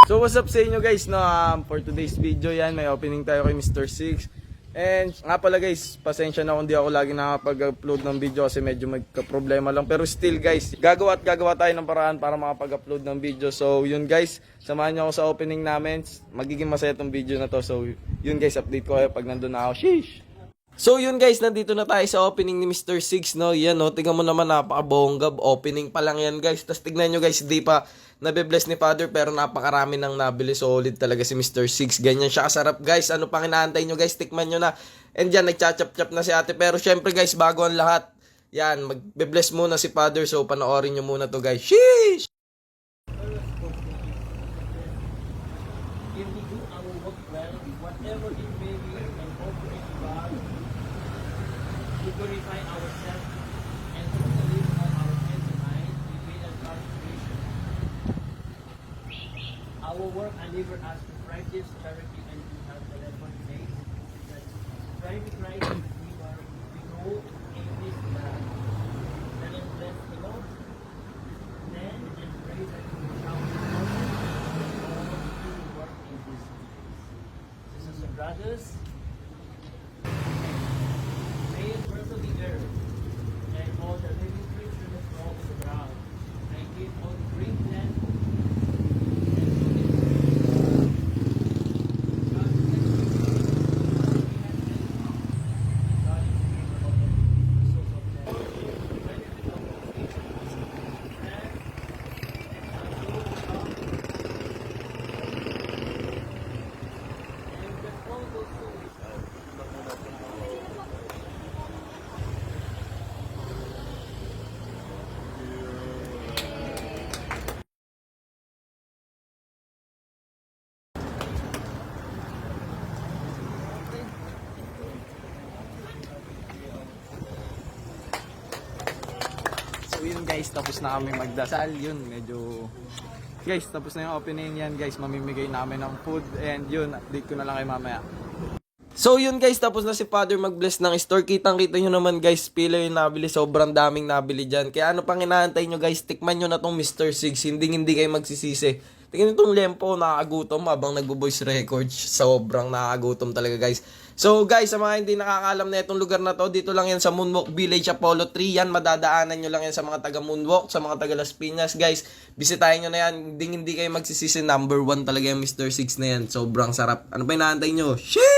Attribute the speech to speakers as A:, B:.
A: So what's up sa inyo guys, no? For today's video yan, may opening tayo kay Mr. Six. And nga pala guys, pasensya na kung di ako lagi nakapag-upload ng video kasi medyo magka-problema lang. Pero still guys, gagawa tayo ng paraan para makapag-upload ng video. So yun guys, samahan niyo ako sa opening namin. Magiging masaya tong video na to. So yun guys, update ko kayo pag nandun na ako. Sheesh! So yun guys, nandito na tayo sa opening ni Mr. Six, no? Yan, no? Tingnan mo naman, napakabongga. Opening pa lang yan guys. Tapos tignan nyo guys, di pa nabe-bless ni Father pero napakarami nang nabili. Solid talaga si Mr. Six. Ganyan siya kasarap guys. Ano pang inaantay nyo guys? Tikman nyo na. And dyan, nagchachap-chap na si ate. Pero syempre guys, bago ang lahat, yan, magbe-bless muna si Father. So panoorin nyo muna to guys. Sheesh!
B: If we do our work well, whatever it may be, and offer it to God, to purify ourselves and to live on our heads and minds, we will and God's creation. Our work enable us to practice charity and to have the lesson faith that try to Christ we go in this land. Then bless the Lord. Then and pray that we shall be work in this place. Sisters and brothers, may the birth of the earth and all the living creatures that crawl on the ground, and give all the green plant and so God is the giver of the souls of men. Benefit of all creatures, and that all those souls
A: So yun guys, tapos na kami magdasal. Yun, medyo... Guys, tapos na yung opening yan guys. Mamimigay namin ng food. And yun, update ko na lang kayo mamaya. So yun guys, tapos na si Father mag-bless ng store. Kitang-kita nyo naman guys, pila yung nabili. Sobrang daming nabili dyan. Kaya ano pang inaantay nyo guys, tikman nyo na tong Mr. Six. Hindi kayo magsisisi. Tingnan itong lempo, nakakagutom habang nagbo-voice records. Sobrang nakakagutom talaga guys. So guys, sa mga hindi nakakaalam na itong lugar na to, dito lang yan sa Moonwalk Village, Apollo 3. Yan, madadaanan nyo lang yan sa mga taga Moonwalk, sa mga taga Las Piñas. Guys, bisitahin nyo na yan. Hindi kayo magsisisi. Number 1 talaga yung Mr. Six na yan. Sobrang sarap. Ano pa inaantay nyo? Shit!